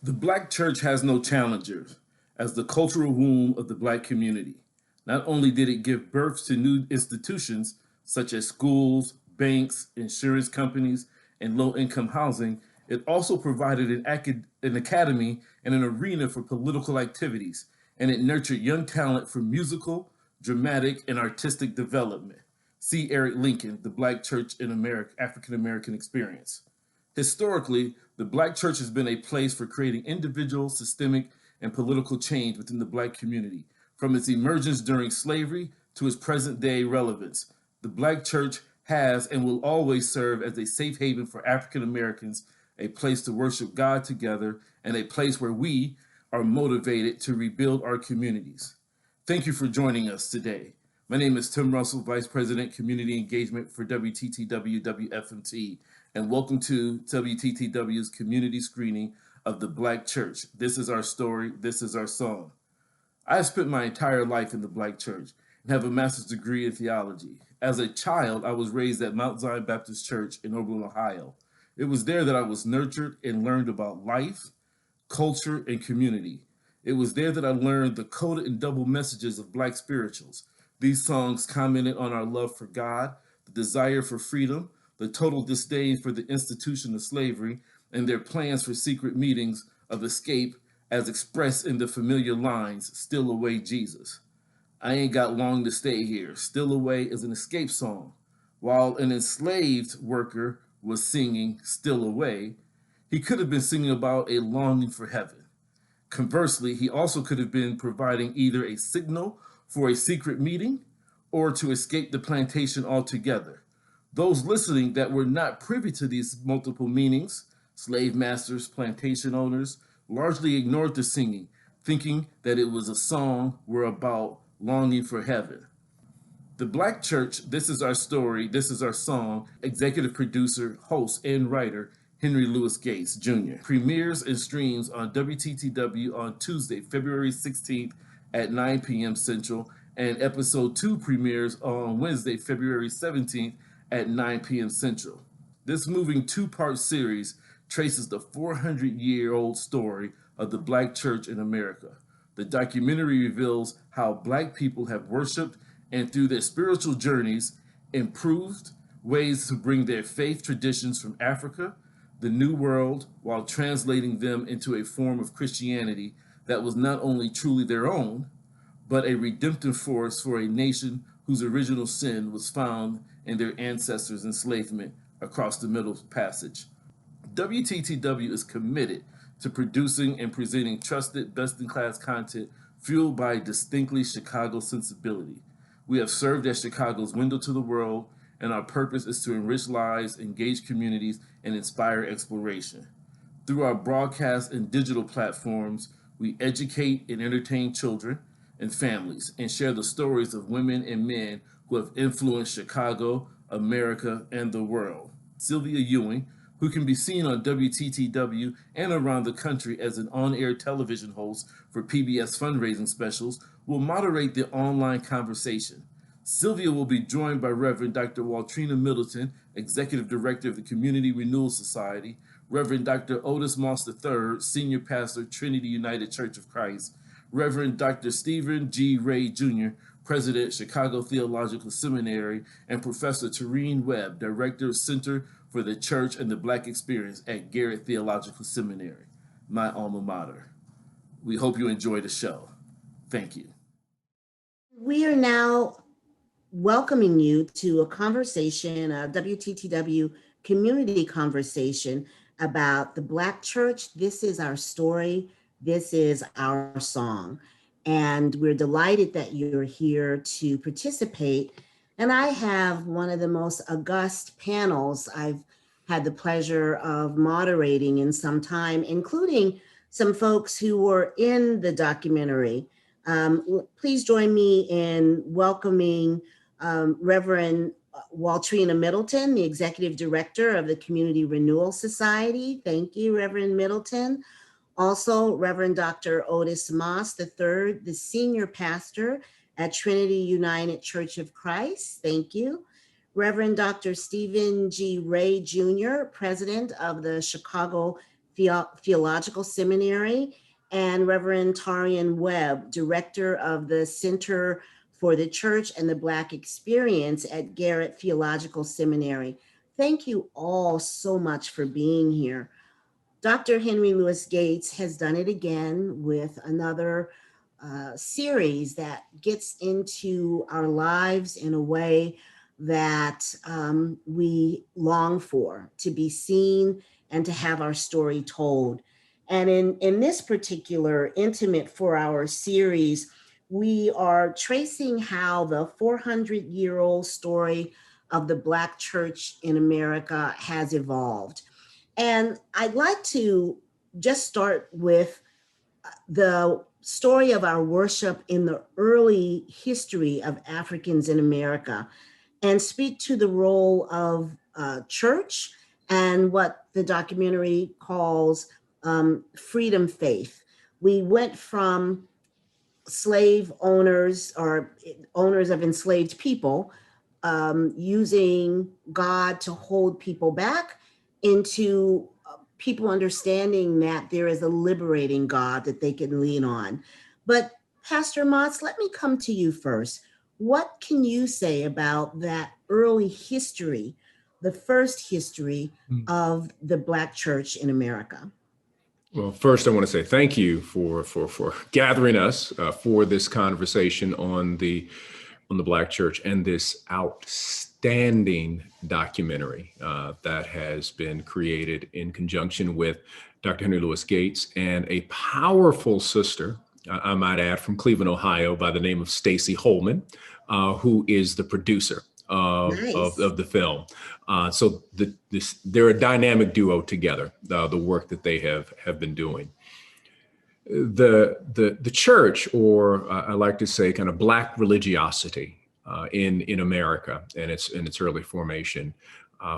The Black church has no challengers as the cultural womb of the Black community. Not only did it give birth to new institutions such as schools, banks, insurance companies, and low-income housing, it also provided an academy and an arena for political activities, and it nurtured young talent for musical, dramatic, and artistic development. See Eric Lincoln, The Black Church in America, African American Experience. Historically, the Black church has been a place for creating individual, systemic, and political change within the Black community. From its emergence during slavery to its present day relevance, the Black church has and will always serve as a safe haven for African Americans, a place to worship God together, and a place where we are motivated to rebuild our communities. Thank you for joining us today. My name is Tim Russell, Vice President, Community Engagement for WTTW WFMT, and welcome to WTTW's community screening of the Black church. This is our story, this is our song. I have spent my entire life in the Black church and have a master's degree in theology. As a child, I was raised at Mount Zion Baptist Church in Oberlin, Ohio. It was there that I was nurtured and learned about life, culture, and community. It was there that I learned the coded and double messages of Black spirituals. These songs commented on our love for God, the desire for freedom, the total disdain for the institution of slavery, and their plans for secret meetings of escape as expressed in the familiar lines, "Still Away, Jesus." I ain't got long to stay here. Still Away is an escape song. While an enslaved worker was singing Still Away, he could have been singing about a longing for heaven. Conversely, he also could have been providing either a signal for a secret meeting or to escape the plantation altogether. Those listening that were not privy to these multiple meanings, slave masters, plantation owners, largely ignored the singing, thinking that it was a song were about longing for heaven. The Black church, This Is Our Story, This Is Our Song, executive producer, host, and writer, Henry Louis Gates Jr. premieres and streams on WTTW on Tuesday, February 16th at 9 p.m. Central, and episode 2 premieres on Wednesday, February 17th at 9 p.m. Central. This moving two-part series traces the 400-year-old story of the Black church in America. The documentary reveals how Black people have worshiped and through their spiritual journeys improved ways to bring their faith traditions from Africa, the New World, while translating them into a form of Christianity that was not only truly their own, but a redemptive force for a nation whose original sin was found in their ancestors' enslavement across the Middle Passage. WTTW is committed to producing and presenting trusted, best-in-class content fueled by a distinctly Chicago sensibility. We have served as Chicago's window to the world, and our purpose is to enrich lives, engage communities, and inspire exploration. Through our broadcast and digital platforms, we educate and entertain children and families and share the stories of women and men who have influenced Chicago, America, and the world. Sylvia Ewing, who can be seen on WTTW and around the country as an on-air television host for PBS fundraising specials, will moderate the online conversation. Sylvia will be joined by Reverend Dr. Waltrina Middleton, Executive Director of the Community Renewal Society, Reverend Dr. Otis Moss III, Senior Pastor, Trinity United Church of Christ, Reverend Dr. Stephen G. Ray Jr., President, Chicago Theological Seminary, and Professor Taurean Webb, Director of Center for the Church and the Black Experience at Garrett Theological Seminary, my alma mater. We hope you enjoy the show. Thank you. We are now welcoming you to a conversation, a WTTW community conversation about the Black church. This is our story. This is our song. And we're delighted that you're here to participate. And I have one of the most august panels I've had the pleasure of moderating in some time, including some folks who were in the documentary. Please join me in welcoming Reverend Waltrina Middleton, the Executive Director of the Community Renewal Society. Thank you, Reverend Middleton. Also, Reverend Dr. Otis Moss III, the Senior Pastor at Trinity United Church of Christ. Thank you. Reverend Dr. Stephen G. Ray Jr., President of the Chicago Theological Seminary, and Reverend Taurean Webb, Director of the Center for the Church and the Black Experience at Garrett Theological Seminary. Thank you all so much for being here. Dr. Henry Louis Gates has done it again with another series that gets into our lives in a way that we long for, to be seen and to have our story told. And in this particular Intimate 4-Hour series, we are tracing how the 400-year-old story of the Black church in America has evolved. And I'd like to just start with the story of our worship in the early history of Africans in America and speak to the role of church and what the documentary calls freedom faith. We went from slave owners or owners of enslaved people using God to hold people back into people understanding that there is a liberating God that they can lean on. But Pastor Moss, let me come to you first. What can you say about that early history, the first history of the Black church in America? Well, first, I want to say thank you for gathering us for this conversation on the Black church and this outstanding documentary that has been created in conjunction with Dr. Henry Louis Gates and a powerful sister, I might add, from Cleveland, Ohio, by the name of Stacy Holman, who is the producer of the film. So they're a dynamic duo together, the work that they have been doing. The church, or I like to say kind of Black religiosity in America and its early formation,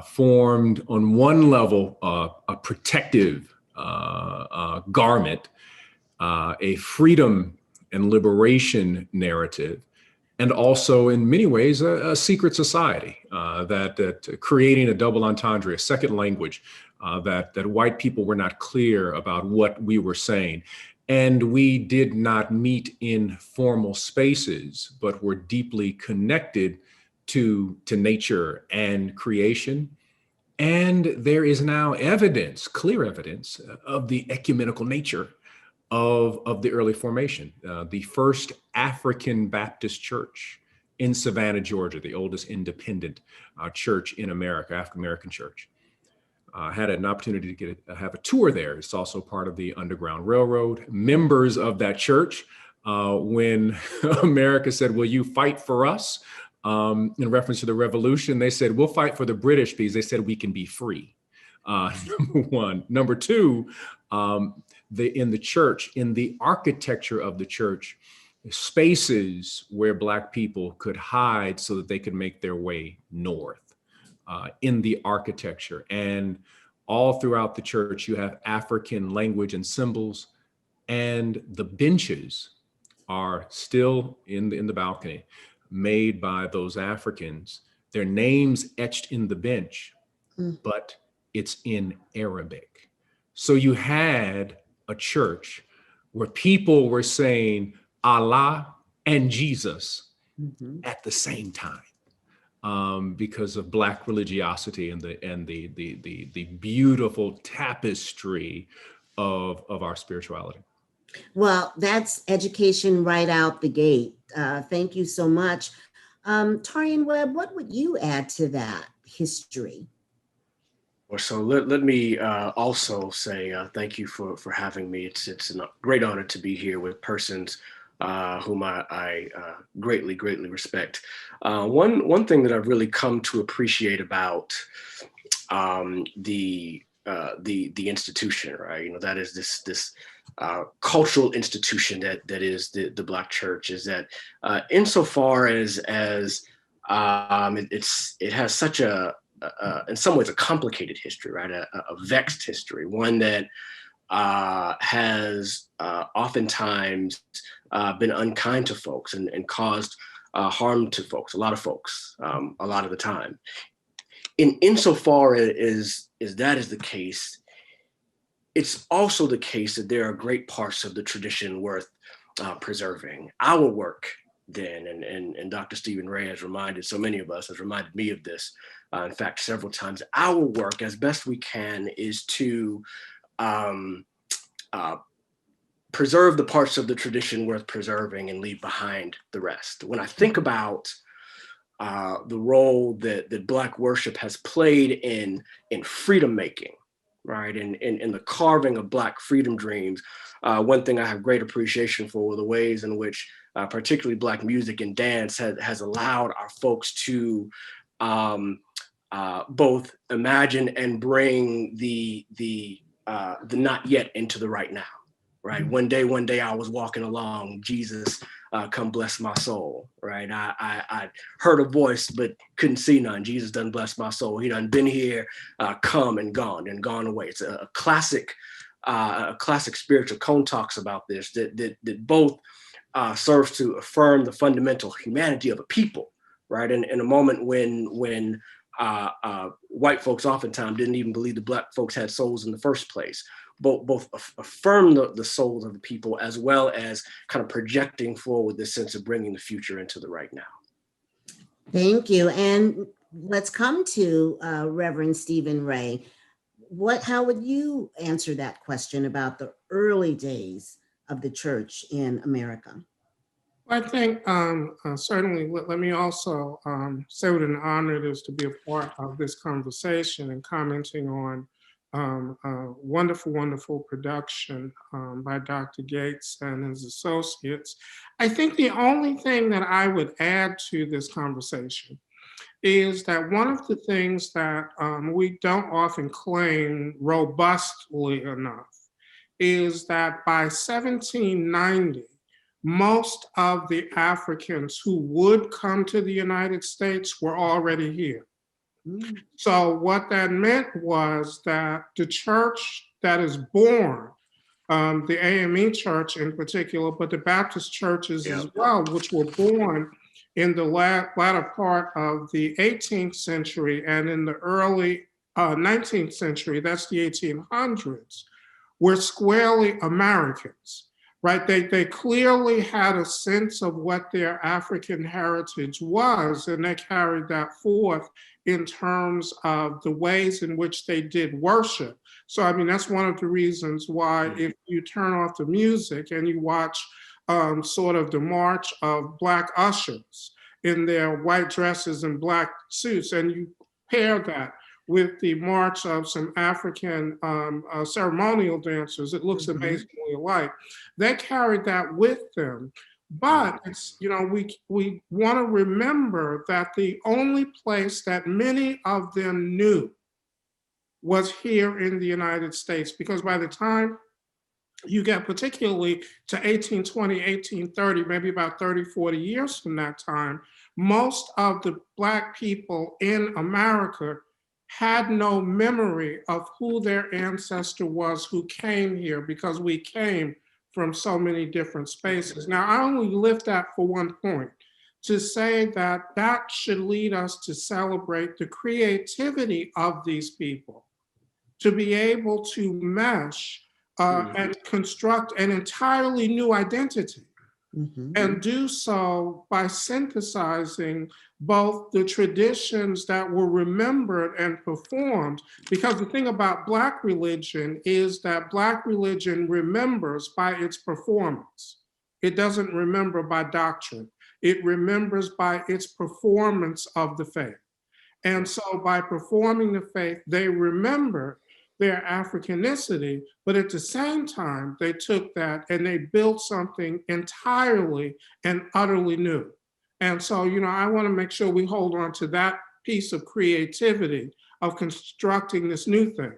formed on one level a protective garment, a freedom and liberation narrative, and also in many ways a secret society that creating a double entendre, a second language, that white people were not clear about what we were saying. And we did not meet in formal spaces, but were deeply connected to nature and creation. And there is now evidence, clear evidence, of the ecumenical nature of the early formation. The first African Baptist church in Savannah, Georgia, the oldest independent church in America, African American church. Had an opportunity to have a tour there. It's also part of the Underground Railroad. Members of that church, when America said, "Will you fight for us?" In reference to the revolution, they said, "We'll fight for the British because they said we can be free." Number one. Number two, in the church, in the architecture of the church, spaces where Black people could hide so that they could make their way north. In the architecture, and all throughout the church, you have African language and symbols, and the benches are still in the balcony, made by those Africans. Their names etched in the bench, but it's in Arabic. So you had a church where people were saying Allah and Jesus at the same time. Because of Black religiosity and the beautiful tapestry of our spirituality. Well, that's education right out the gate. Thank you so much. Taurean Webb, what would you add to that history? So let me also say thank you for having me. It's a great honor to be here with persons whom I greatly respect. One thing that I've really come to appreciate about the institution, right? You know, that is this cultural institution that is the Black church, is that insofar as it has such a in some ways a complicated history, right? A vexed history, one that has oftentimes been unkind to folks and caused harm to folks, a lot of folks, a lot of the time. Insofar as that is the case, it's also the case that there are great parts of the tradition worth preserving. Our work then, and Dr. Stephen Ray has reminded so many of us, has reminded me of this, in fact, several times, our work as best we can is to preserve the parts of the tradition worth preserving and leave behind the rest. When I think about the role that Black worship has played in freedom making, right, in the carving of Black freedom dreams, one thing I have great appreciation for were the ways in which particularly Black music and dance has allowed our folks to both imagine and bring the not yet into the right now. Right. One day I was walking along, Jesus, come bless my soul. Right. I heard a voice, but couldn't see none. Jesus done bless my soul. He done been here, come and gone away. It's a classic spiritual cone talks about this, that both serves to affirm the fundamental humanity of a people. Right. In a moment when white folks oftentimes didn't even believe the Black folks had souls in the first place. Both affirm the souls of the people, as well as kind of projecting forward this sense of bringing the future into the right now. Thank you. And let's come to Reverend Stephen Ray. How would you answer that question about the early days of the church in America? I think certainly, let me also say what an honor it is to be a part of this conversation and commenting on wonderful, wonderful production by Dr. Gates and his associates. I think the only thing that I would add to this conversation is that one of the things that we don't often claim robustly enough is that by 1790, most of the Africans who would come to the United States were already here. So what that meant was that the church that is born, the AME church in particular, but the Baptist churches as well, which were born in the latter part of the 18th century and in the early 19th century, that's the 1800s, were squarely Americans. Right, they clearly had a sense of what their African heritage was, and they carried that forth in terms of the ways in which they did worship. So, I mean, that's one of the reasons why if you turn off the music and you watch sort of the march of Black ushers in their white dresses and Black suits, and you pair that with the march of some African ceremonial dancers, it looks amazingly alike. They carried that with them. But it's, you know, we want to remember that the only place that many of them knew was here in the United States, because by the time you get particularly to 1820, 1830, maybe about 30, 40 years from that time, most of the Black people in America had no memory of who their ancestor was who came here, because we came from so many different spaces. Now, I only lift that for one point, to say that that should lead us to celebrate the creativity of these people, to be able to mesh and construct an entirely new identity. And do so by synthesizing both the traditions that were remembered and performed. Because the thing about Black religion is that Black religion remembers by its performance. It doesn't remember by doctrine. It remembers by its performance of the faith. And so by performing the faith, they remember their Africanicity, but at the same time, they took that and they built something entirely and utterly new. And so, you know, I want to make sure we hold on to that piece of creativity of constructing this new thing.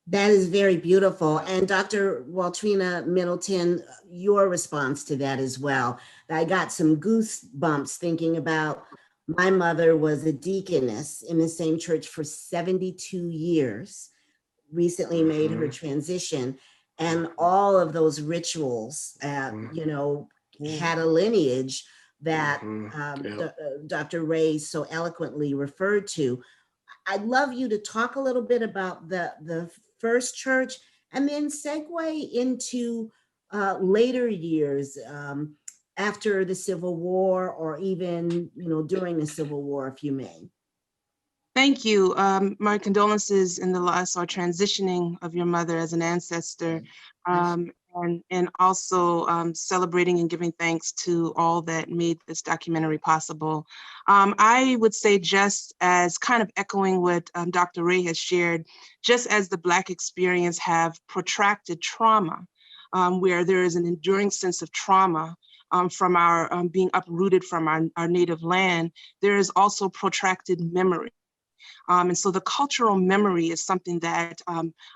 That is very beautiful. And Dr. Waltrina Middleton, your response to that as well. I got some goosebumps thinking about my mother was a deaconess in the same church for 72 years. Recently made her transition, and all of those rituals, you know, had a lineage that Dr. Ray so eloquently referred to. I'd love you to talk a little bit about the first church and then segue into later years after the Civil War, or even, during the Civil War, if you may. Thank you. My condolences in the loss or transitioning of your mother as an ancestor, and also celebrating and giving thanks to all that made this documentary possible. I would say, just as kind of echoing what Dr. Ray has shared, just as the Black experience have protracted trauma, where there is an enduring sense of trauma from our being uprooted from our native land, there is also protracted memory. And so the cultural memory is something that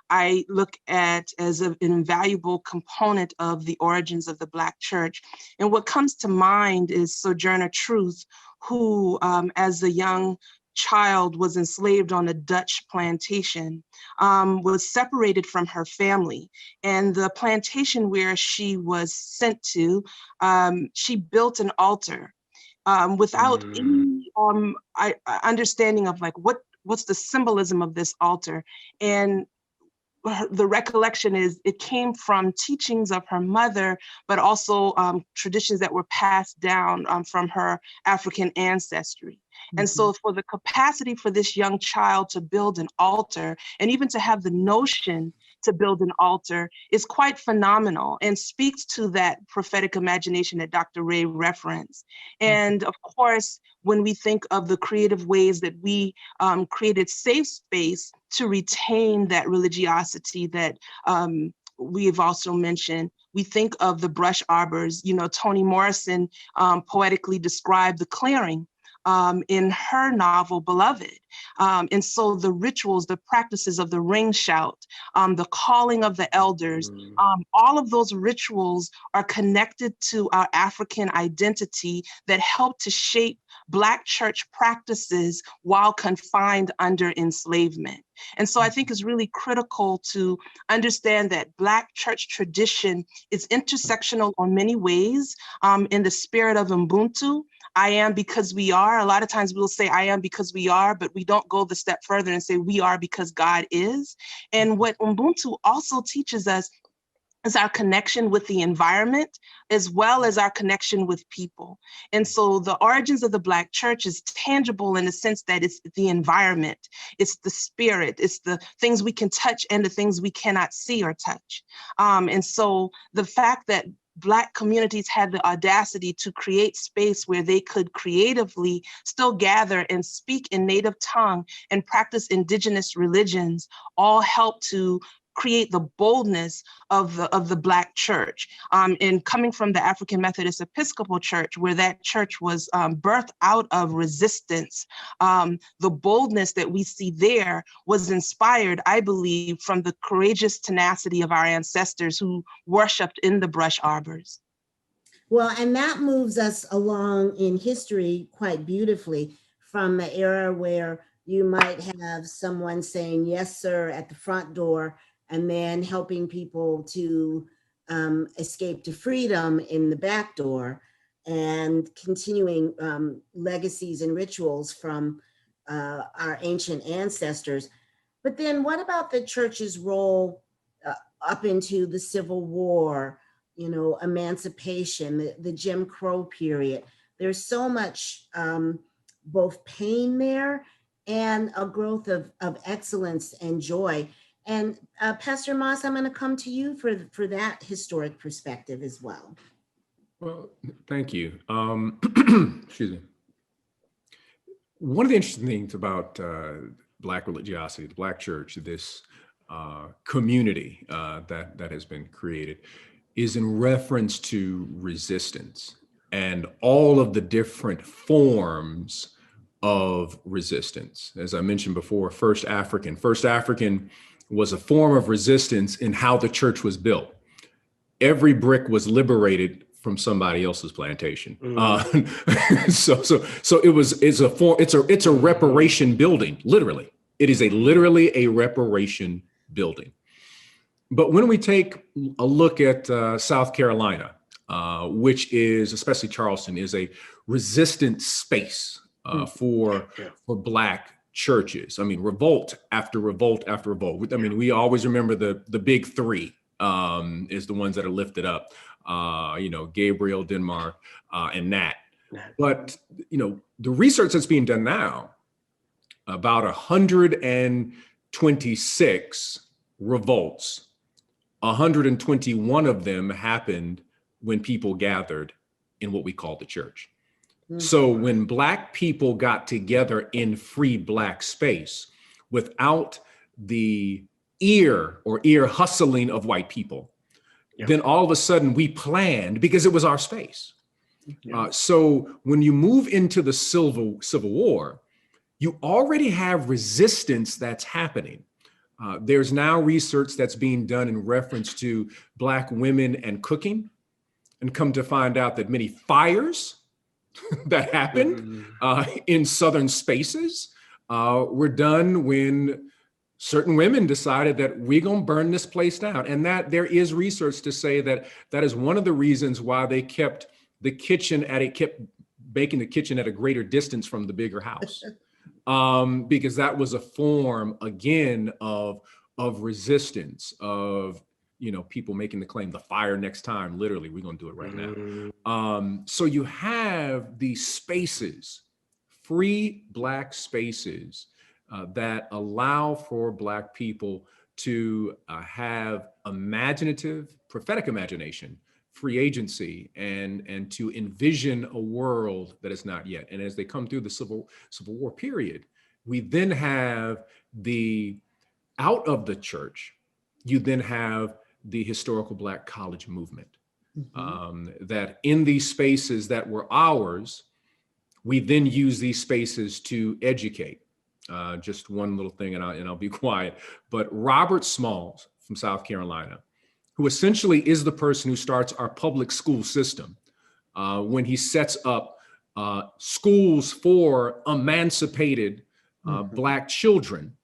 I look at as an invaluable component of the origins of the Black church. And what comes to mind is Sojourner Truth, who as a young child was enslaved on a Dutch plantation, was separated from her family. And the plantation where she was sent to, she built an altar without any understanding of like what's the symbolism of this altar. And the recollection is it came from teachings of her mother, but also traditions that were passed down from her African ancestry. And so for the capacity for this young child to build an altar, and even to have the notion to build an altar, is quite phenomenal and speaks to that prophetic imagination that Dr. Ray referenced. And of course, when we think of the creative ways that we created safe space to retain that religiosity that we have also mentioned, we think of the brush arbors. Toni Morrison poetically described the clearing in her novel, Beloved. And so the rituals, the practices of the ring shout, the calling of the elders, all of those rituals are connected to our African identity that help to shape Black church practices while confined under enslavement. And so I think it's really critical to understand that Black church tradition is intersectional in many ways. In the spirit of Ubuntu, I am because we are. A lot of times we'll say I am because we are, but we don't go the step further and say we are because God is. And what Ubuntu also teaches us is our connection with the environment, as well as our connection with people. And so the origins of the Black church is tangible in the sense that it's the environment, it's the spirit, it's the things we can touch and the things we cannot see or touch. And so the fact that Black communities had the audacity to create space where they could creatively still gather and speak in native tongue and practice indigenous religions all help to create the boldness of the Black church. And coming from the African Methodist Episcopal Church, where that church was birthed out of resistance, the boldness that we see there was inspired, I believe, from the courageous tenacity of our ancestors who worshiped in the brush arbors. Well, and that moves us along in history quite beautifully from the era where you might have someone saying, yes, sir, at the front door, and then helping people to escape to freedom in the back door, and continuing legacies and rituals from our ancient ancestors. But then what about the church's role up into the Civil War, emancipation, the Jim Crow period? There's so much both pain there and a growth of excellence and joy. And Pastor Moss, I'm going to come to you for that historic perspective as well. Well, thank you. Excuse me. One of the interesting things about Black religiosity, the Black church, this community that has been created, is in reference to resistance and all of the different forms of resistance. As I mentioned before, First African was a form of resistance in how the church was built. Every brick was liberated from somebody else's plantation. So it's a reparation building, literally. It is literally a reparation building. But when we take a look at South Carolina, which is, especially Charleston, is a resistant space for Black churches. I mean, revolt after revolt after revolt. I mean, we always remember the big three is the ones that are lifted up, Gabriel, Denmark, and Nat. But, the research that's being done now, about 126 revolts, 121 of them happened when people gathered in what we call the church. So when Black people got together in free Black space without the ear hustling of white people, then all of a sudden we planned because it was our space. So when you move into the Civil War, you already have resistance that's happening. There's now research that's being done in reference to Black women and cooking, and come to find out that many fires that happened in Southern spaces were done when certain women decided that we're gonna burn this place down. And that there is research to say that that is one of the reasons why they kept baking the kitchen at a greater distance from the bigger house. Because that was a form, again, of resistance, of people making the claim, the fire next time, literally, we're gonna do it right now. So you have these spaces, free Black spaces, that allow for Black people to have imaginative, prophetic imagination, free agency, and to envision a world that is not yet. And as they come through the Civil War period, we then have out of the church, you then have the historical Black college movement. That in these spaces that were ours, we then use these spaces to educate. Just one little thing, and I'll be quiet, but Robert Smalls from South Carolina, who essentially is the person who starts our public school system when he sets up schools for emancipated Black children,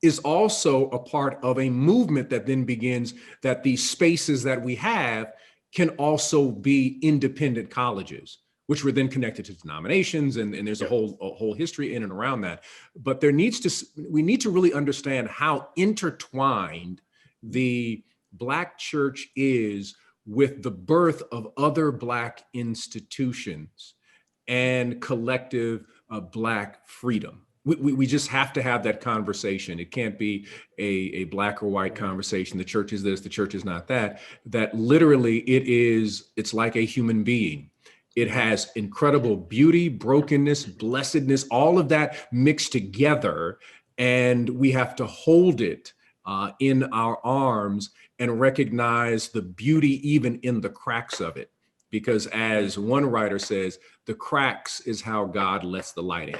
is also a part of a movement that then begins that these spaces that we have can also be independent colleges, which were then connected to denominations, and there's a whole history in and around that. But we need to really understand how intertwined the Black church is with the birth of other Black institutions and collective Black freedom. We just have to have that conversation. It can't be a black or white conversation. The church is this, the church is not that. That literally it's like a human being. It has incredible beauty, brokenness, blessedness, all of that mixed together. And we have to hold it in our arms and recognize the beauty even in the cracks of it. Because as one writer says, the cracks is how God lets the light in.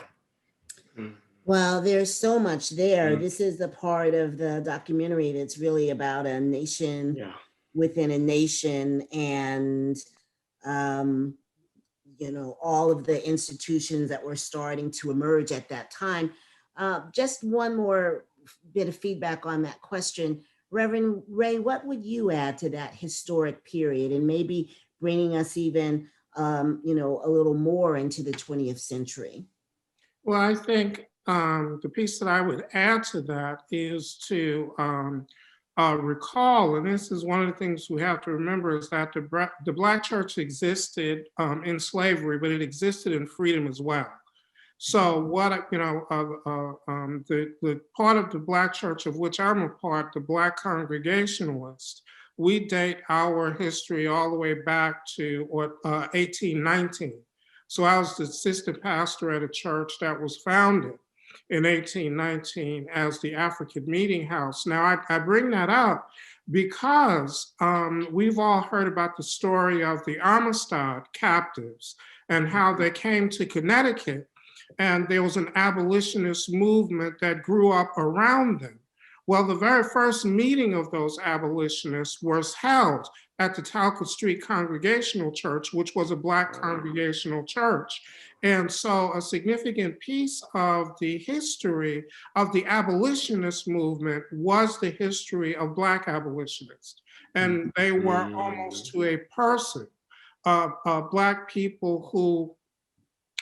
Well, there's so much there. This is the part of the documentary that's really about a nation within a nation, and all of the institutions that were starting to emerge at that time. Just one more bit of feedback on that question. Reverend Ray, what would you add to that historic period, and maybe bringing us even a little more into the 20th century? Well, I think the piece that I would add to that is to recall, and this is one of the things we have to remember, is that the Black church existed in slavery, but it existed in freedom as well. So what, the part of the Black church of which I'm a part, the Black Congregationalist, we date our history all the way back to 1819. So I was the assistant pastor at a church that was founded in 1819 as the African Meeting House. Now, I bring that up because we've all heard about the story of the Amistad captives and how they came to Connecticut, and there was an abolitionist movement that grew up around them. Well, the very first meeting of those abolitionists was held at the Talcott Street Congregational Church, which was a Black congregational church. And so a significant piece of the history of the abolitionist movement was the history of Black abolitionists. And they were almost to a person, Black people who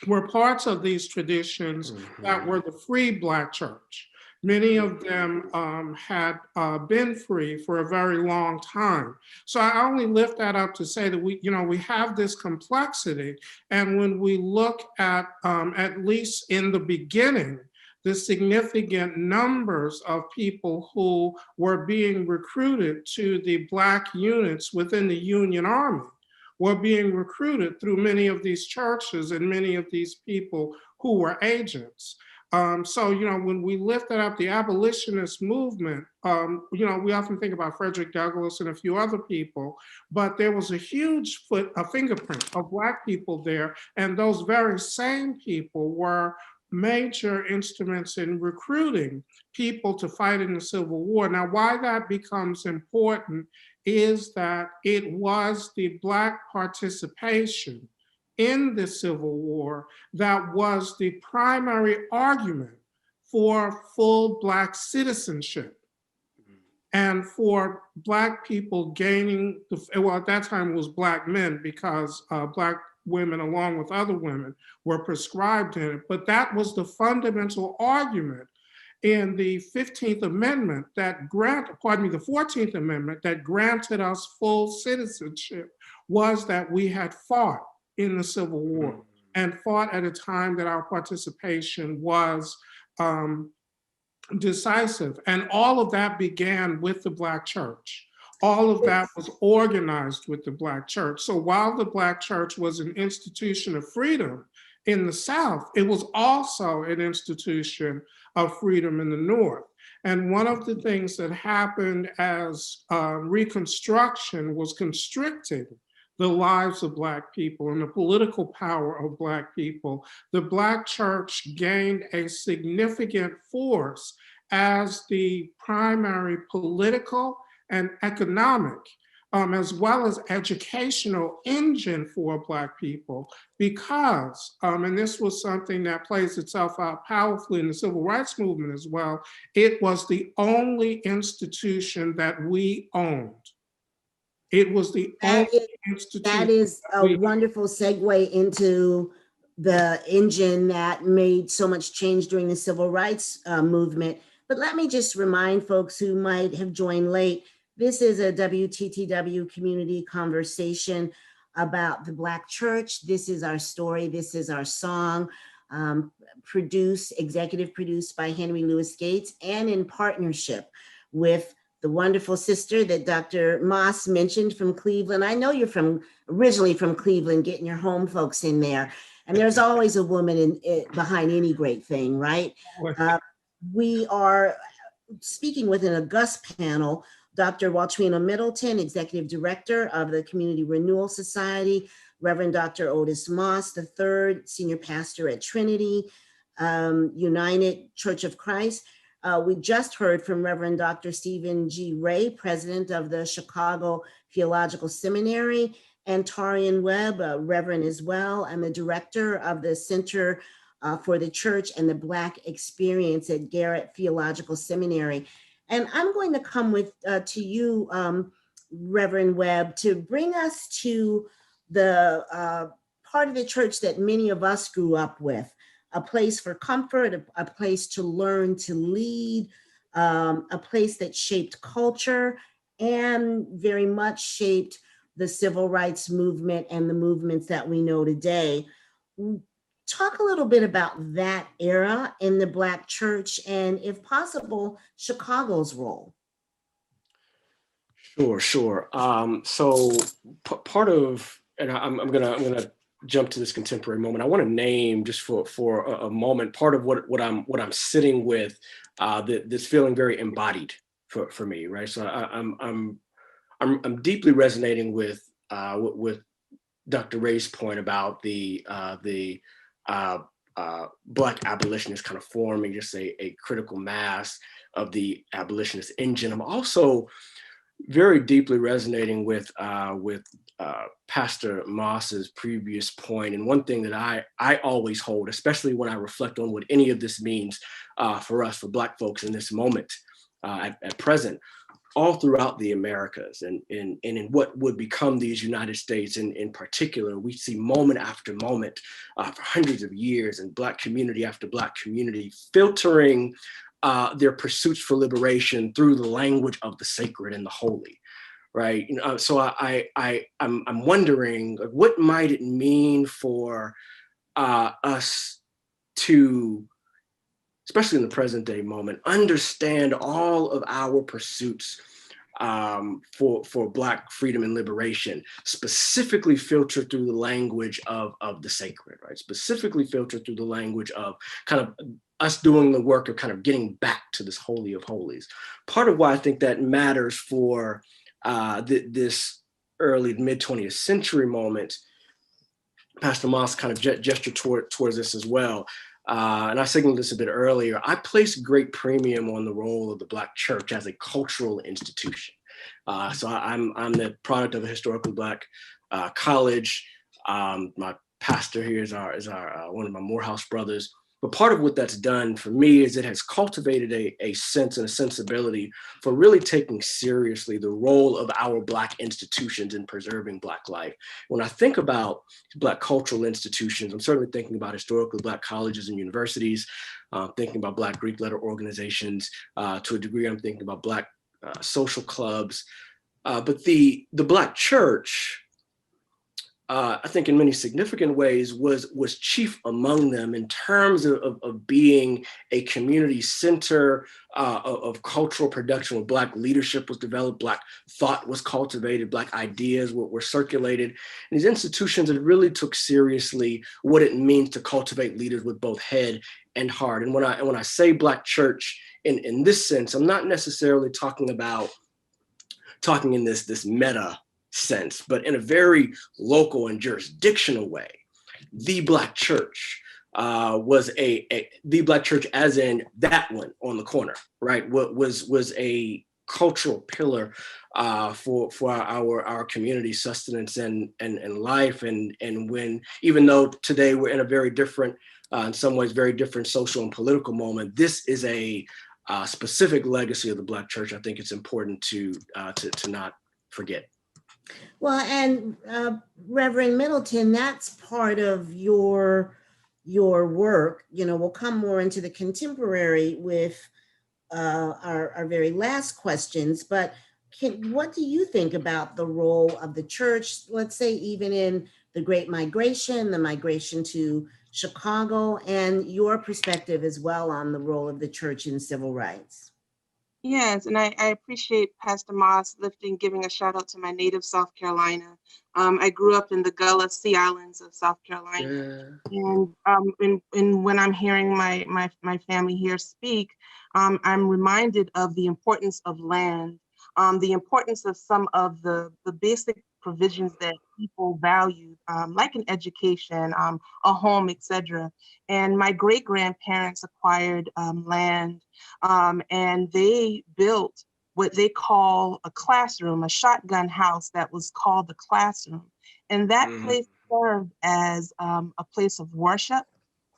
were parts of these traditions that were the free Black church. Many of them had been free for a very long time. So I only lift that up to say that we have this complexity. And when we look at least in the beginning, the significant numbers of people who were being recruited to the Black units within the Union Army were being recruited through many of these churches and many of these people who were agents. So, when we lifted up the abolitionist movement, we often think about Frederick Douglass and a few other people, but there was a huge fingerprint of Black people there. And those very same people were major instruments in recruiting people to fight in the Civil War. Now, why that becomes important is that it was the Black participation in the Civil War that was the primary argument for full Black citizenship and for Black people gaining, well, at that time it was Black men because Black women, along with other women, were prescribed in it. But that was the fundamental argument in the 15th Amendment the 14th Amendment that granted us full citizenship, was that we had fought in the Civil War and fought at a time that our participation was decisive. And all of that began with the Black church. All of that was organized with the Black church. So while the Black church was an institution of freedom in the South, it was also an institution of freedom in the North. And one of the things that happened as Reconstruction was constricting the lives of Black people and the political power of Black people, the Black church gained a significant force as the primary political and economic, as well as educational engine for Black people, because, and this was something that plays itself out powerfully in the civil rights movement as well, it was the only institution that we owned. It was the only institution. That is a wonderful segue into the engine that made so much change during the civil rights movement. But let me just remind folks who might have joined late, this is a WTTW community conversation about the Black church. This is our story. This is our song, executive produced by Henry Louis Gates, and in partnership with the wonderful sister that Dr. Moss mentioned from Cleveland. I know you're originally from Cleveland, getting your home folks in there. And there's always a woman behind any great thing, right? We are speaking with an august panel, Dr. Waltrina Middleton, Executive Director of the Community Renewal Society, Reverend Dr. Otis Moss III, Senior Pastor at Trinity, United Church of Christ. We just heard from Reverend Dr. Stephen G. Ray, President of the Chicago Theological Seminary, and Taurean Webb, Reverend as well, and the Director of the Center for the Church and the Black Experience at Garrett Theological Seminary. And I'm going to come to you, Reverend Webb, to bring us to the part of the church that many of us grew up with, a place for comfort, a place to learn to lead, a place that shaped culture and very much shaped the civil rights movement and the movements that we know today. Talk a little bit about that era in the Black church and, if possible, Chicago's role. Sure. So part of, and I'm gonna jump to this contemporary moment. I want to name just for a moment part of what I'm sitting with, that's feeling very embodied for me, right? So I'm deeply resonating with Dr. Ray's point about the Black abolitionists kind of forming just a critical mass of the abolitionist engine. I'm also very deeply resonating with Pastor Moss's previous point. And one thing that I always hold, especially when I reflect on what any of this means for us, for Black folks in this moment at present, all throughout the Americas and in what would become these United States in particular. We see moment after moment for hundreds of years, and Black community after Black community filtering their pursuits for liberation through the language of the sacred and the holy, right? So I'm wondering, what might it mean for us to, especially in the present day moment, understand all of our pursuits for Black freedom and liberation, specifically filtered through the language of the sacred, right? Specifically filtered through the language of kind of us doing the work of kind of getting back to this holy of holies. Part of why I think that matters for this early mid 20th century moment, Pastor Moss kind of gestured towards this as well. And I signaled this a bit earlier. I place great premium on the role of the Black church as a cultural institution. So I'm the product of a historically Black college. My pastor here is our one of my Morehouse brothers. But part of what that's done for me is it has cultivated a sense and a sensibility for really taking seriously the role of our Black institutions in preserving Black life. When I think about Black cultural institutions, I'm certainly thinking about historically Black colleges and universities, thinking about Black Greek letter organizations. To a degree, I'm thinking about Black social clubs. But the Black church, I think in many significant ways was chief among them in terms of being a community center of cultural production where Black leadership was developed, Black thought was cultivated, Black ideas were circulated. And these institutions that really took seriously what it means to cultivate leaders with both head and heart. And when I say Black church in this sense, I'm not necessarily talking in this meta sense, but in a very local and jurisdictional way. The Black church was the Black church, as in that one on the corner, right? Was a cultural pillar for our community sustenance and life. And when, even though today we're in a very different, in some ways very different social and political moment, this is a specific legacy of the Black church. I think it's important to not forget. Well, and Reverend Middleton, that's part of your work. We'll come more into the contemporary with our very last questions, but what do you think about the role of the church, let's say even in the Great Migration, the migration to Chicago, and your perspective as well on the role of the church in civil rights? Yes, and I appreciate Pastor Moss giving a shout out to my native South Carolina. I grew up in the Gullah Sea Islands of South Carolina. Yeah. And when I'm hearing my family here speak, I'm reminded of the importance of land, the importance of some of the basic provisions that people valued, like an education, a home, etc. And my great-grandparents acquired land, and they built what they call a classroom, a shotgun house that was called the classroom. And that place served as a place of worship,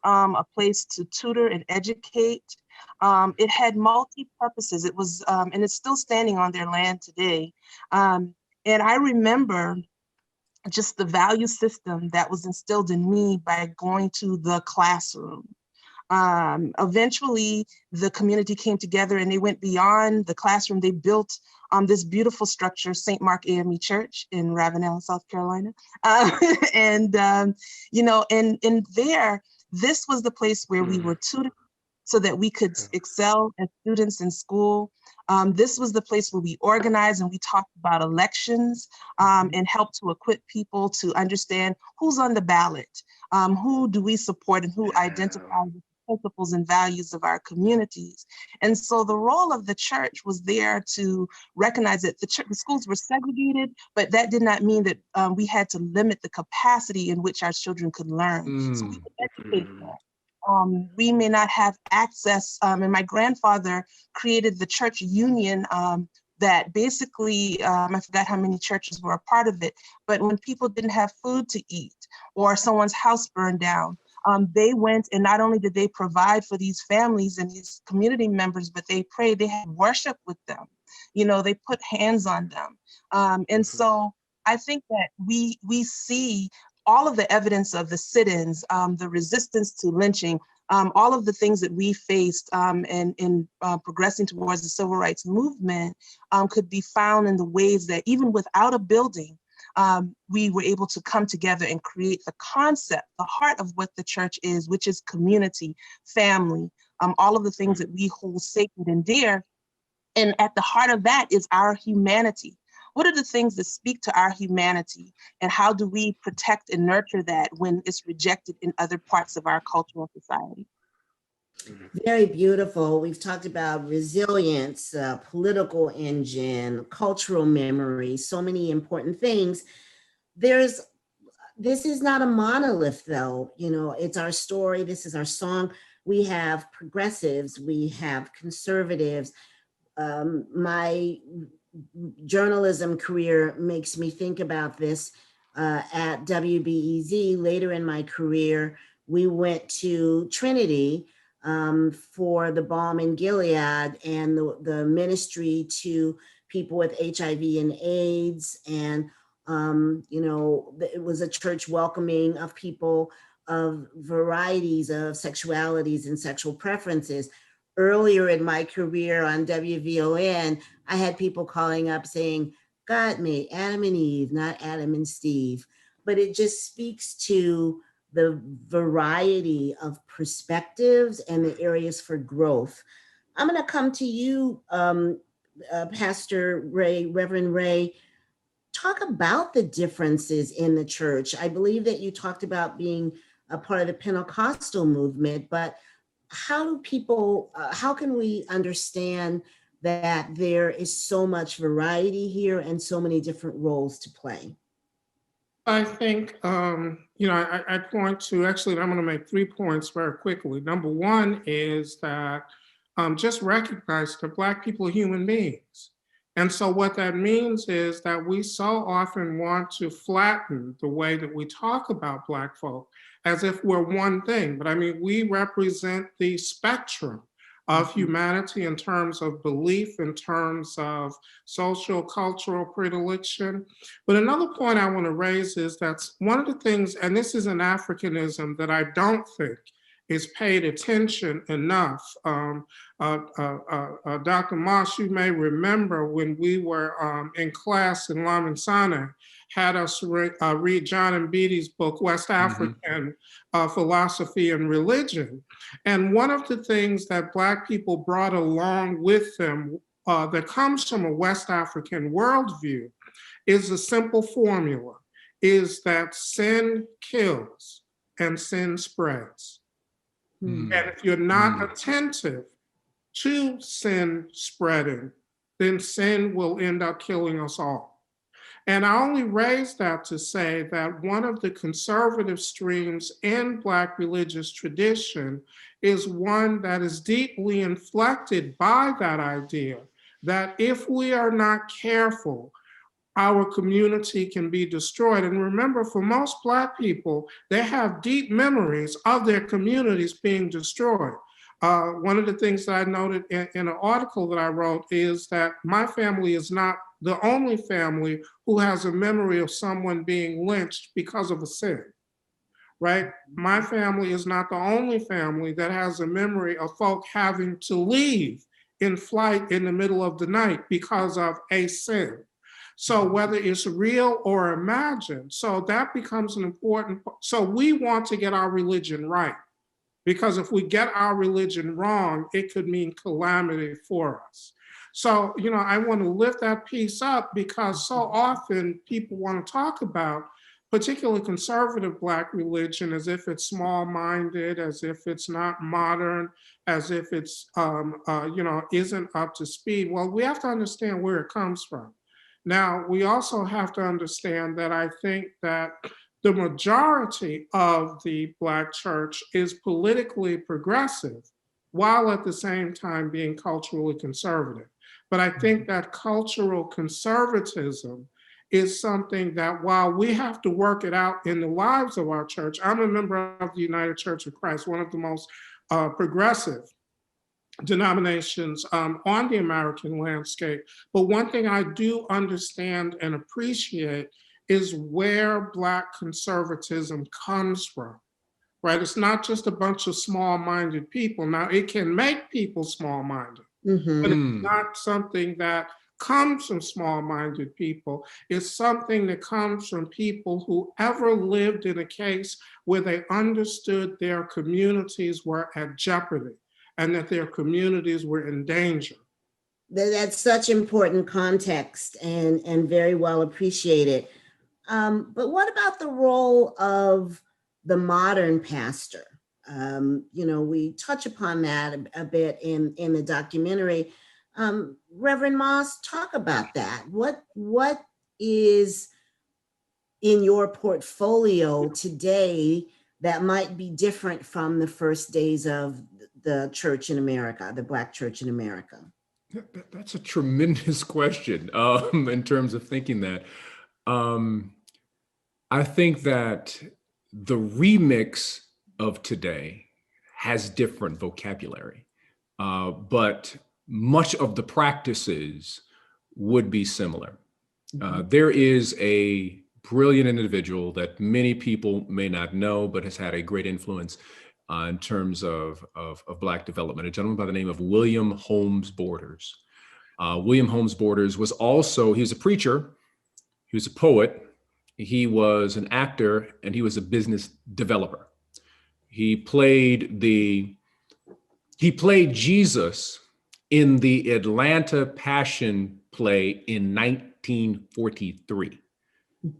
a place to tutor and educate. It had multi-purposes. It was, and it's still standing on their land today. And I remember just the value system that was instilled in me by going to the classroom. Eventually, the community came together and they went beyond the classroom. They built this beautiful structure, St. Mark AME Church in Ravenel, South Carolina. And there, this was the place where we were tutored so that we could excel as students in school. This was the place where we organized and we talked about elections and helped to equip people to understand who's on the ballot, who do we support, and who identifies with the principles and values of our communities. And so the role of the church was there to recognize that the schools were segregated, but that did not mean that we had to limit the capacity in which our children could learn. So we could educate them. We may not have access, and my grandfather created the church union that basically, I forgot how many churches were a part of it, but when people didn't have food to eat or someone's house burned down, they went, and not only did they provide for these families and these community members, but they prayed, they had worship with them. they put hands on them. And so I think that we see all of the evidence of the sit-ins, the resistance to lynching, all of the things that we faced in progressing towards the civil rights movement could be found in the ways that even without a building, we were able to come together and create the concept, the heart of what the church is, which is community, family, all of the things that we hold sacred and dear. And at the heart of that is our humanity. What are the things that speak to our humanity? And how do we protect and nurture that when it's rejected in other parts of our cultural society? Very beautiful. We've talked about resilience, political engine, cultural memory, so many important things. This is not a monolith though, it's our story, this is our song. We have progressives, we have conservatives. My journalism career makes me think about this. At WBEZ, later in my career, we went to Trinity for the Balm in Gilead and the ministry to people with HIV and AIDS. And, it was a church welcoming of people of varieties of sexualities and sexual preferences. Earlier in my career on WVON, I had people calling up saying, God made Adam and Eve, not Adam and Steve. But it just speaks to the variety of perspectives and the areas for growth. I'm going to come to you, Pastor Ray, Reverend Ray. Talk about the differences in the church. I believe that you talked about being a part of the Pentecostal movement, but how can we understand that there is so much variety here and so many different roles to play? I think, I point to, actually, I'm going to make 3 points very quickly. Number one is that just recognize that Black people are human beings. And so what that means is that we so often want to flatten the way that we talk about Black folk as if we're one thing. But I mean, we represent the spectrum of humanity in terms of belief, in terms of social, cultural predilection. But another point I want to raise is that one of the things, and this is an Africanism that I don't think is paid attention enough. Dr. Moss, you may remember when we were in class in La Mansana, had us read John and Beatty's book, West African Philosophy and Religion. And one of the things that Black people brought along with them that comes from a West African worldview is a simple formula, is that sin kills and sin spreads. And if you're not attentive to sin spreading, then sin will end up killing us all. And I only raise that to say that one of the conservative streams in Black religious tradition is one that is deeply inflected by that idea that if we are not careful, our community can be destroyed. And remember, for most Black people, they have deep memories of their communities being destroyed. One of the things that I noted in an article that I wrote is that my family is not the only family who has a memory of someone being lynched because of a sin, right? My family is not the only family that has a memory of folk having to leave in flight in the middle of the night because of a sin. So whether it's real or imagined, so that becomes an important, so we want to get our religion right. Because if we get our religion wrong, it could mean calamity for us. So, I want to lift that piece up because so often people want to talk about particularly conservative Black religion as if it's small-minded, as if it's not modern, as if it's, isn't up to speed. Well, we have to understand where it comes from. Now, we also have to understand that I think that the majority of the Black church is politically progressive, while at the same time being culturally conservative. But I think that cultural conservatism is something that while we have to work it out in the lives of our church, I'm a member of the United Church of Christ, one of the most progressive denominations on the American landscape. But one thing I do understand and appreciate is where Black conservatism comes from, right? It's not just a bunch of small-minded people. Now, it can make people small-minded, but it's not something that comes from small-minded people. It's something that comes from people who ever lived in a case where they understood their communities were at jeopardy and that their communities were in danger. That's such important context and very well appreciated. But what about the role of the modern pastor? We touch upon that a bit in the documentary. Reverend Moss, talk about that. What is in your portfolio today that might be different from the first days of the church in America, the Black church in America? That's a tremendous question in terms of thinking that. I think that the remix of today has different vocabulary, but much of the practices would be similar. There is a brilliant individual that many people may not know, but has had a great influence in terms of Black development, a gentleman by the name of William Holmes Borders. William Holmes Borders was also, he was a preacher, he was a poet, he was an actor, and he was a business developer. He played Jesus in the Atlanta Passion play in 1943.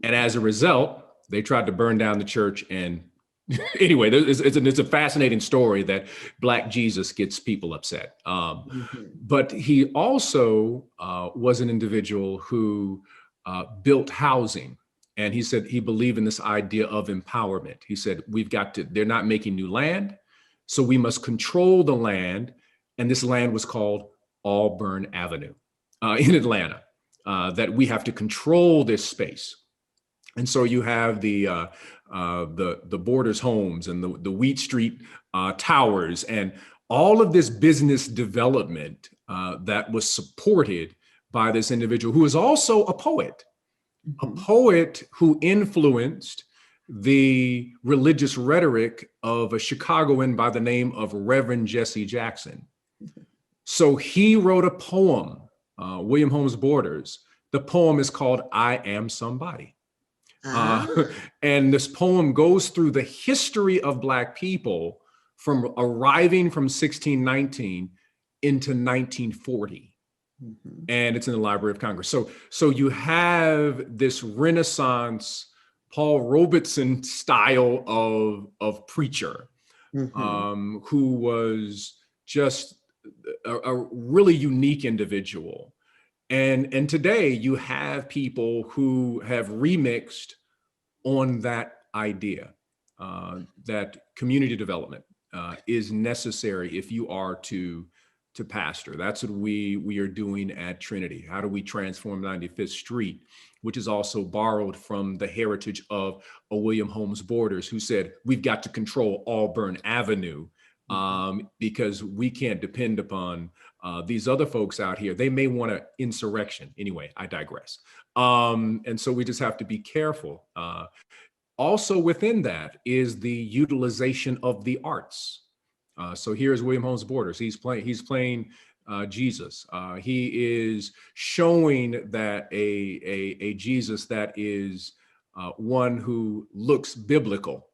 And as a result, they tried to burn down the church. And anyway, it's a fascinating story that Black Jesus gets people upset. But he also was an individual who built housing. And he said he believed in this idea of empowerment. He said, they're not making new land, so we must control the land. And this land was called Auburn Avenue in Atlanta, that we have to control this space. And so you have the Borders homes and the Wheat Street towers and all of this business development that was supported by this individual who is also a poet. A poet who influenced the religious rhetoric of a Chicagoan by the name of Reverend Jesse Jackson. So he wrote a poem, William Holmes Borders. The poem is called I Am Somebody. And this poem goes through the history of Black people from arriving from 1619 into 1940. And it's in the Library of Congress. So you have this Renaissance, Paul Robeson style of preacher, who was just a really unique individual. And today you have people who have remixed on that idea that community development is necessary if you are to pastor. That's what we are doing at Trinity. How do we transform 95th Street, which is also borrowed from the heritage of a William Holmes Borders, who said, we've got to control Auburn Avenue because we can't depend upon these other folks out here. They may want an insurrection. Anyway, I digress. And so we just have to be careful. Also within that is the utilization of the arts. So here's William Holmes Borders. He's playing Jesus. He is showing that a Jesus that is one who looks biblical.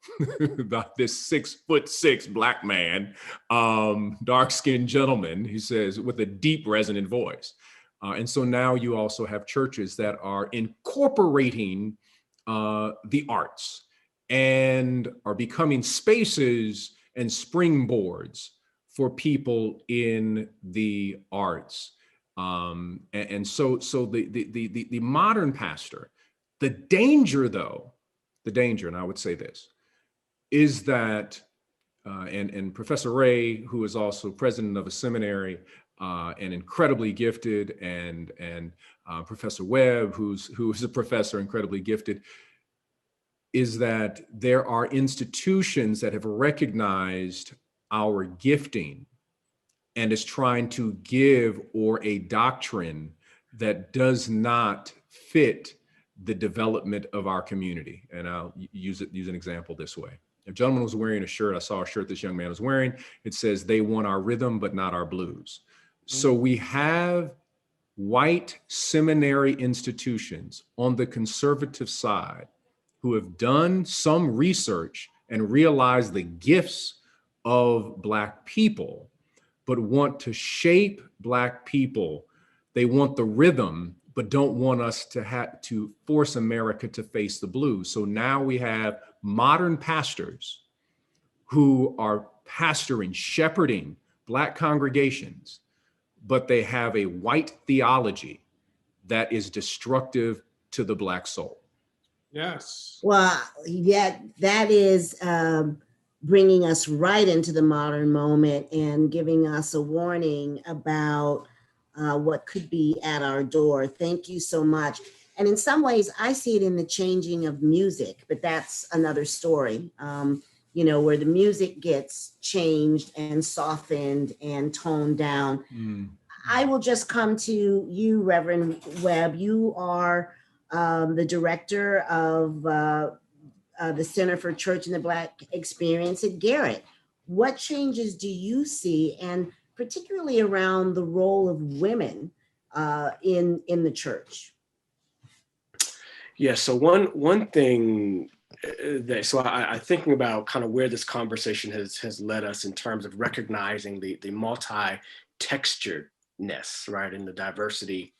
This 6'6" Black man, dark-skinned gentleman, he says, with a deep resonant voice. And so now you also have churches that are incorporating the arts and are becoming spaces and springboards for people in the arts. And so the modern pastor, the danger, and I would say this, is that, and Professor Ray, who is also president of a seminary and incredibly gifted, and Professor Webb, who is a professor incredibly gifted, is that there are institutions that have recognized our gifting and is trying to give or a doctrine that does not fit the development of our community. And I'll use an example this way. A gentleman was wearing a shirt, I saw a shirt this young man was wearing, it says, "They want our rhythm, but not our blues." So we have white seminary institutions on the conservative side who have done some research and realized the gifts of Black people, but want to shape Black people. They want the rhythm, but don't want us to have to force America to face the blues. So now we have modern pastors who are pastoring, shepherding Black congregations, but they have a white theology that is destructive to the Black soul. Yes. Well, yeah, that is bringing us right into the modern moment and giving us a warning about what could be at our door. Thank you so much. And in some ways, I see it in the changing of music, but that's another story, where the music gets changed and softened and toned down. I will just come to you, Reverend Webb. You are the director of the Center for Church and the Black Experience at Garrett. What changes do you see, and particularly around the role of women in the church? Yeah, so one thing I thinking about kind of where this conversation has led us in terms of recognizing the multi-texturedness, right, and the diversity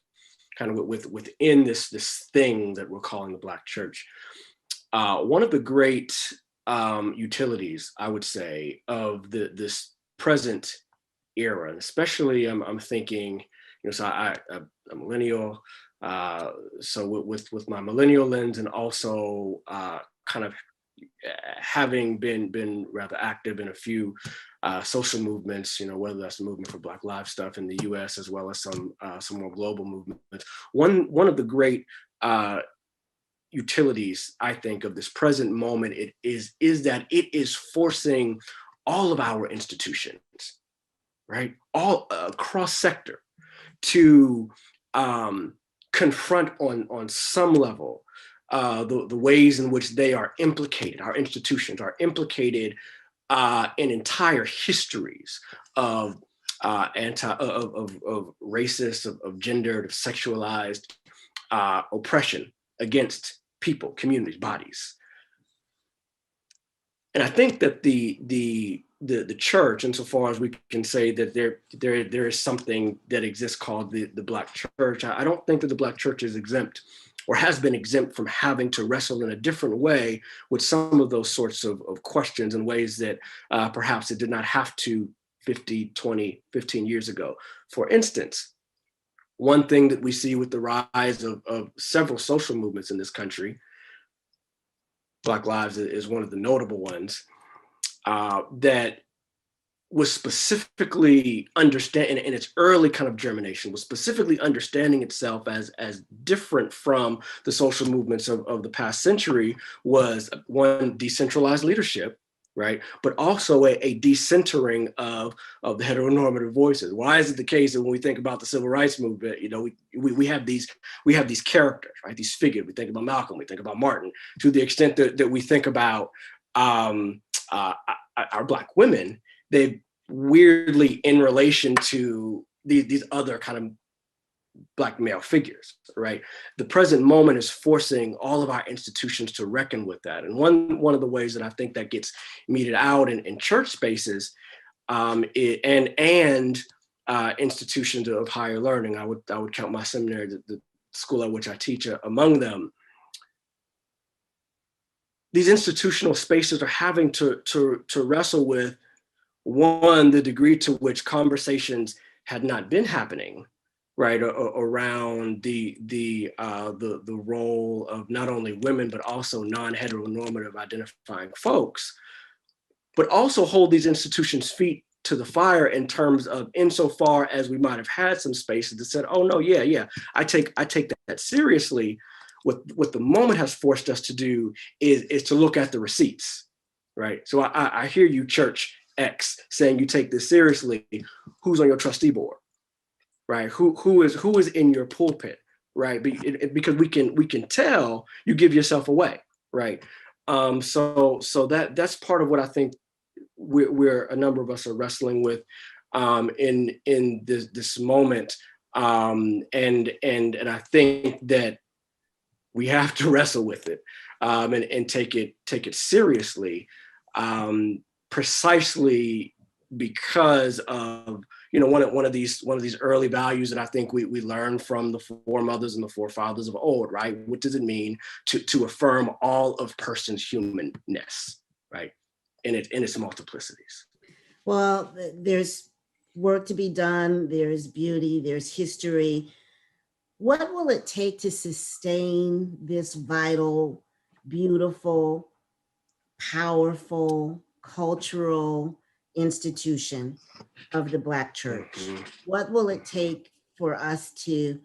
kind of within this thing that we're calling the Black church. One of the great utilities, I would say, of this present era, and especially I'm thinking, so I'm a millennial, so with my millennial lens, and also kind of having been rather active in a few social movements, whether that's the movement for Black Lives stuff in the U.S. as well as some more global movements. One of the great utilities, I think, of this present moment is that it is forcing all of our institutions, right, all across sector, to confront on some level the ways in which they are implicated. Our institutions are implicated in entire histories of racist, of gendered, of sexualized oppression against people, communities, bodies. And I think that the church, insofar as we can say that there is something that exists called the Black church, I don't think that the Black church is exempt or has been exempt from having to wrestle in a different way with some of those sorts of questions in ways that perhaps it did not have to 50, 20, 15 years ago. For instance, one thing that we see with the rise of several social movements in this country, Black Lives is one of the notable ones, that was specifically in its early kind of germination, was specifically understanding itself as different from the social movements of the past century, was one, decentralized leadership, right? But also a decentering of the heteronormative voices. Why is it the case that when we think about the civil rights movement, we have these characters, right? These figures. We think about Malcolm, we think about Martin. To the extent that we think about our Black women, they weirdly in relation to these other kind of Black male figures, right? The present moment is forcing all of our institutions to reckon with that. And one of the ways that I think that gets meted out in church spaces and institutions of higher learning, I would count my seminary, the school at which I teach, among them. These institutional spaces are having to wrestle with, one, the degree to which conversations had not been happening, right, around the role of not only women but also non-heteronormative identifying folks, but also hold these institutions' feet to the fire in terms of, insofar as we might have had some spaces that said, oh no, yeah, I take that seriously. What the moment has forced us to do is to look at the receipts, right? So I hear you, church, X saying you take this seriously, who's on your trustee board, right? Who is in your pulpit, right? Because we can tell you give yourself away, right? So that's part of what I think we're a number of us are wrestling with in this moment, and I think that we have to wrestle with it and take it seriously, precisely because of one of these early values that I think we learned from the foremothers and the forefathers of old, right? What does it mean to affirm all of person's humanness, right? In its multiplicities. Well, there's work to be done. There's beauty, there's history. What will it take to sustain this vital, beautiful, powerful, cultural institution of the Black church? What will it take for us to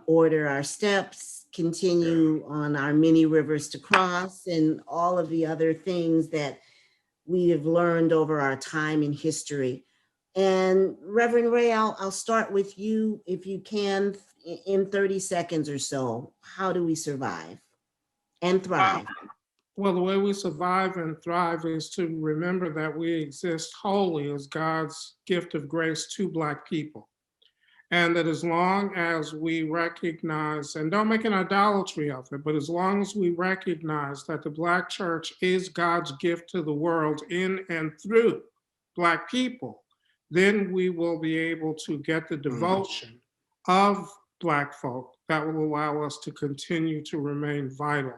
order our steps, continue on our many rivers to cross, and all of the other things that we have learned over our time in history? And Reverend Ray, I'll start with you, if you can, in 30 seconds or so. How do we survive and thrive? Well, the way we survive and thrive is to remember that we exist wholly as God's gift of grace to Black people. And that as long as we recognize, and don't make an idolatry of it, but as long as we recognize that the Black church is God's gift to the world in and through Black people, then we will be able to get the devotion of Black folk that will allow us to continue to remain vital.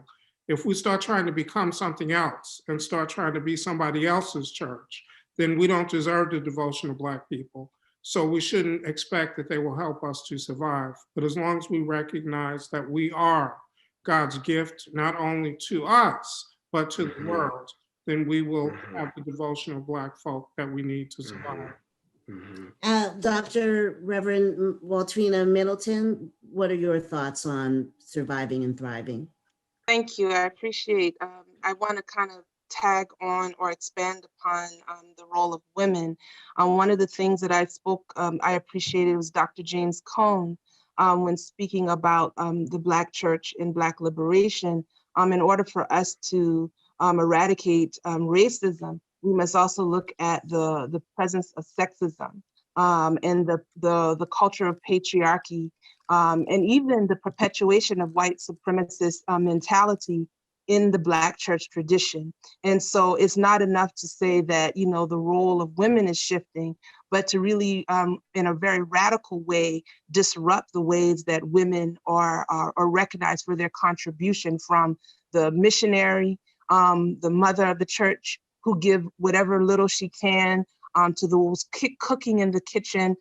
If we start trying to become something else and start trying to be somebody else's church, then we don't deserve the devotion of Black people. So we shouldn't expect that they will help us to survive. But as long as we recognize that we are God's gift, not only to us, but to the world, then we will have the devotion of Black folk that we need to survive. Dr. Reverend Waltrina Middleton, what are your thoughts on surviving and thriving? Thank you. I appreciate. I want to kind of tag on or expand upon the role of women. One of the things that I appreciated was Dr. James Cone when speaking about the Black church and Black liberation. In order for us to eradicate racism, we must also look at the presence of sexism and the culture of patriarchy, and even the perpetuation of white supremacist mentality in the Black church tradition. And so it's not enough to say that, the role of women is shifting, but to really, in a very radical way, disrupt the ways that women are recognized for their contribution, from the missionary, the mother of the church, who give whatever little she can, to those cooking in the kitchen,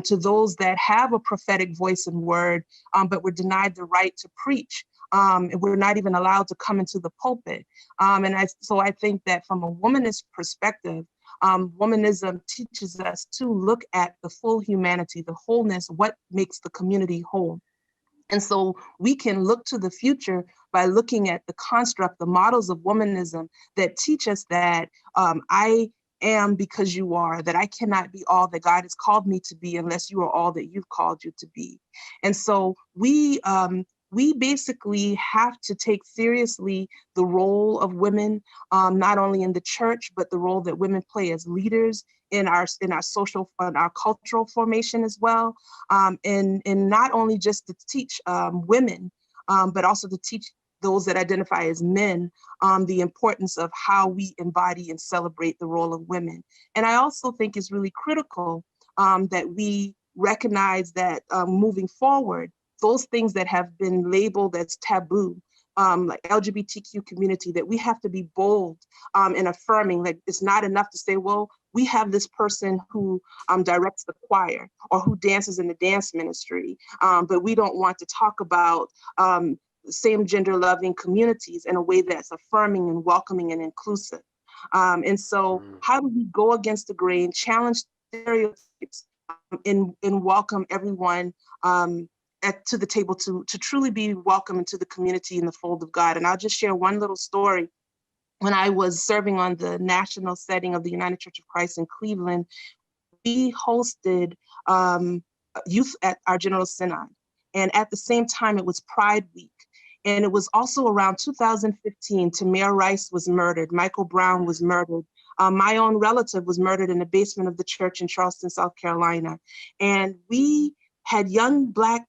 to those that have a prophetic voice and word, but were denied the right to preach. And we're not even allowed to come into the pulpit. So I think that from a womanist perspective, womanism teaches us to look at the full humanity, the wholeness, what makes the community whole. And so we can look to the future by looking at the construct, the models of womanism that teach us that I am because you are, that I cannot be all that God has called me to be unless you are all that you've called you to be. And so we basically have to take seriously the role of women, not only in the church, but the role that women play as leaders in our social and our cultural formation as well. And not only just to teach women, but also to teach those that identify as men, the importance of how we embody and celebrate the role of women. And I also think it's really critical that we recognize that moving forward, those things that have been labeled as taboo, like LGBTQ community, that we have to be bold in affirming. Like, it's not enough to say, well, we have this person who directs the choir or who dances in the dance ministry, but we don't want to talk about same gender loving communities in a way that's affirming and welcoming and inclusive. And so how do we go against the grain, challenge stereotypes, and welcome everyone to the table to truly be welcome into the community in the fold of God? And I'll just share one little story when I was serving on the national setting of the United Church of Christ in Cleveland, we hosted youth at our General Synod. And at the same time, it was Pride Week. And it was also around 2015, Tamir Rice was murdered, Michael Brown was murdered. My own relative was murdered in the basement of the church in Charleston, South Carolina. And we had young Black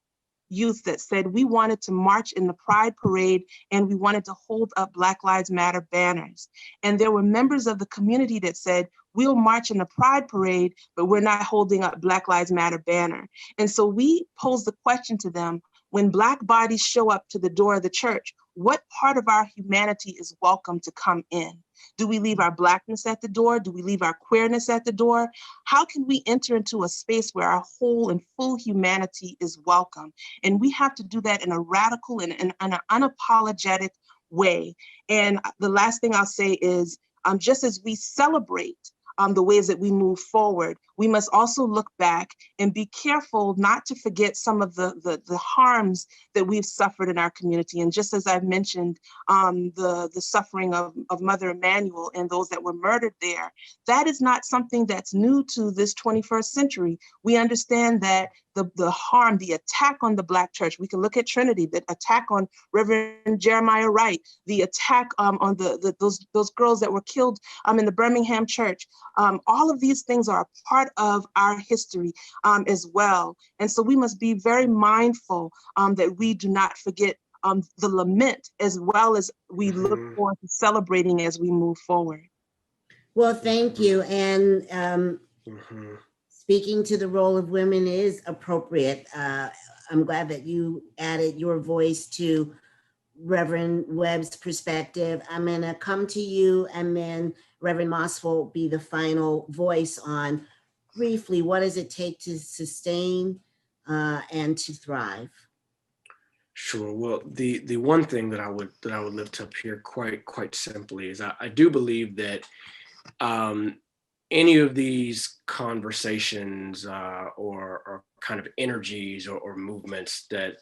youth that said we wanted to march in the Pride Parade and we wanted to hold up Black Lives Matter banners. And there were members of the community that said, we'll march in the Pride Parade, but we're not holding up Black Lives Matter banner. And so we posed the question to them, when Black bodies show up to the door of the church, what part of our humanity is welcome to come in? Do we leave our Blackness at the door? Do we leave our queerness at the door? How can we enter into a space where our whole and full humanity is welcome? And we have to do that in a radical and an unapologetic way. And the last thing I'll say is, just as we celebrate the ways that we move forward, we must also look back and be careful not to forget some of the harms that we've suffered in our community. And just as I've mentioned, the suffering of Mother Emanuel and those that were murdered there, that is not something that's new to this 21st century. We understand that the harm, the attack on the Black church, we can look at Trinity, the attack on Reverend Jeremiah Wright, the attack on those girls that were killed in the Birmingham church. All of these things are a part of our history as well. And so we must be very mindful that we do not forget the lament, as well as we look forward to celebrating as we move forward. Well, thank you. And speaking to the role of women is appropriate. I'm glad that you added your voice to Reverend Webb's perspective. I'm going to come to you, and then Reverend Moss will be the final voice on briefly, what does it take to sustain and to thrive? Sure. Well, the one thing that I would lift up here quite simply is I do believe that any of these conversations or kind of energies or movements that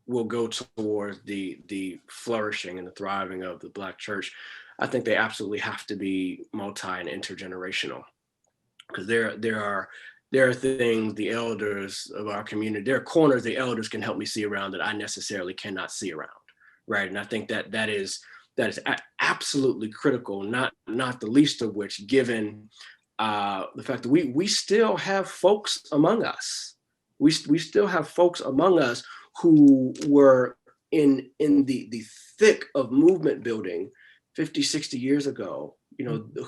will go towards the flourishing and the thriving of the Black church, I think they absolutely have to be multi and intergenerational, because there are things the elders of our community, there are corners the elders can help me see around that I necessarily cannot see around, right? And I think that is absolutely critical, not the least of which, given the fact that we still have folks among us. We still have folks among us who were in the thick of movement building 50, 60 years ago,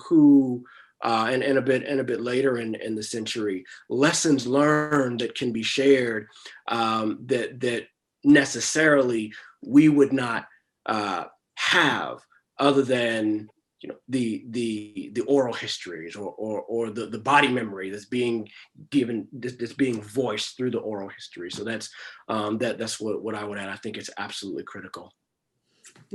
who and a bit later in the century, lessons learned that can be shared that necessarily we would not have other than the oral histories or the body memory that's being given, that's being voiced through the oral history. So that's what I would add. I think it's absolutely critical.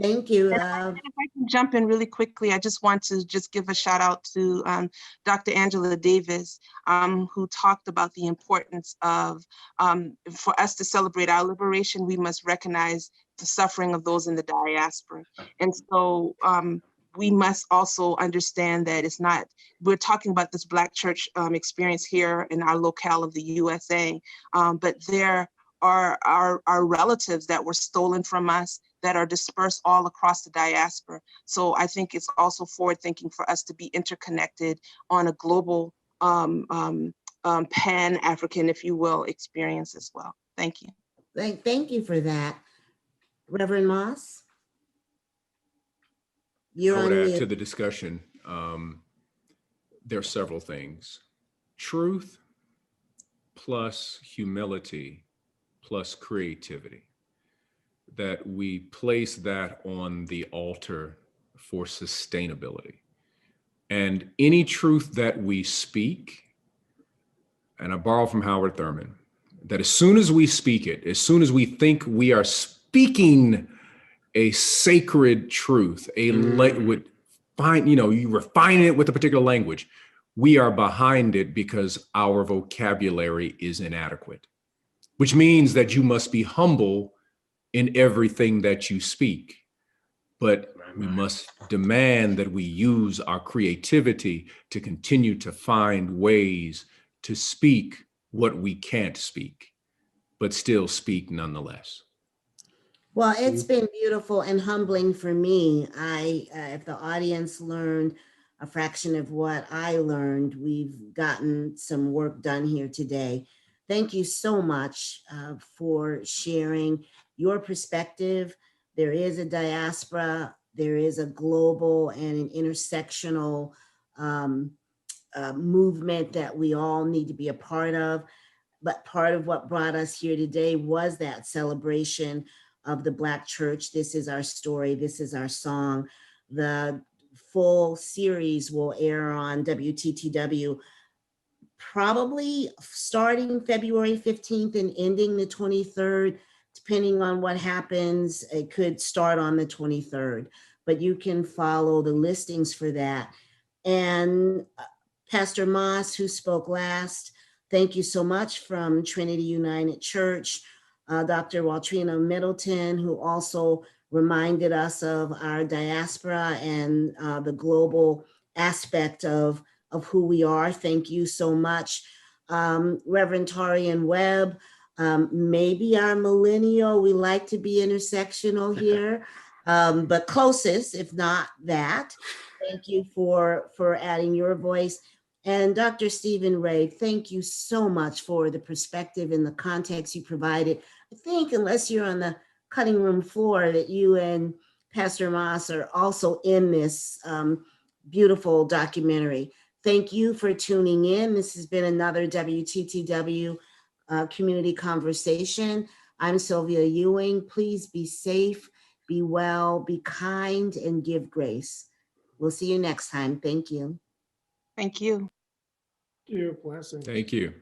Thank you. If I can jump in really quickly, I just want to give a shout out to Dr. Angela Davis, who talked about the importance of, for us to celebrate our liberation, we must recognize the suffering of those in the diaspora. And so we must also understand that it's not, we're talking about this Black church experience here in our locale of the USA, but there are our relatives that were stolen from us, that are dispersed all across the diaspora. So I think it's also forward thinking for us to be interconnected on a global pan-African, if you will, experience as well. Thank you. Thank you for that. Reverend Moss? I would add to the discussion, there are several things. Truth plus humility plus creativity, that we place that on the altar for sustainability. And any truth that we speak, and I borrow from Howard Thurman, that as soon as we speak it, as soon as we think we are speaking a sacred truth, you refine it with a particular language, we are behind it because our vocabulary is inadequate, which means that you must be humble in everything that you speak. But We must demand that we use our creativity to continue to find ways to speak what we can't speak, but still speak nonetheless. Well, it's been beautiful and humbling for me. If the audience learned a fraction of what I learned, we've gotten some work done here today. Thank you so much for sharing your perspective. There is a diaspora, there is a global and an intersectional movement that we all need to be a part of. But part of what brought us here today was that celebration of the Black church. This is our story. This is our song. The full series will air on WTTW, probably starting February 15th and ending the 23rd, depending on what happens. It could start on the 23rd, but you can follow the listings for that. And Pastor Moss, who spoke last, thank you so much, from Trinity United Church. Dr. Waltrina Middleton, who also reminded us of our diaspora and the global aspect of who we are. Thank you so much. Reverend Taurean Webb, maybe our millennial, we like to be intersectional here, but closest, if not that. Thank you for adding your voice. And Dr. Stephen Ray, thank you so much for the perspective and the context you provided. I think, unless you're on the cutting room floor, that you and Pastor Moss are also in this beautiful documentary. Thank you for tuning in. This has been another WTTW Community Conversation. I'm Sylvia Ewing. Please be safe, be well, be kind, and give grace. We'll see you next time. Thank you. Thank you. Thank you. Blessings. Thank you.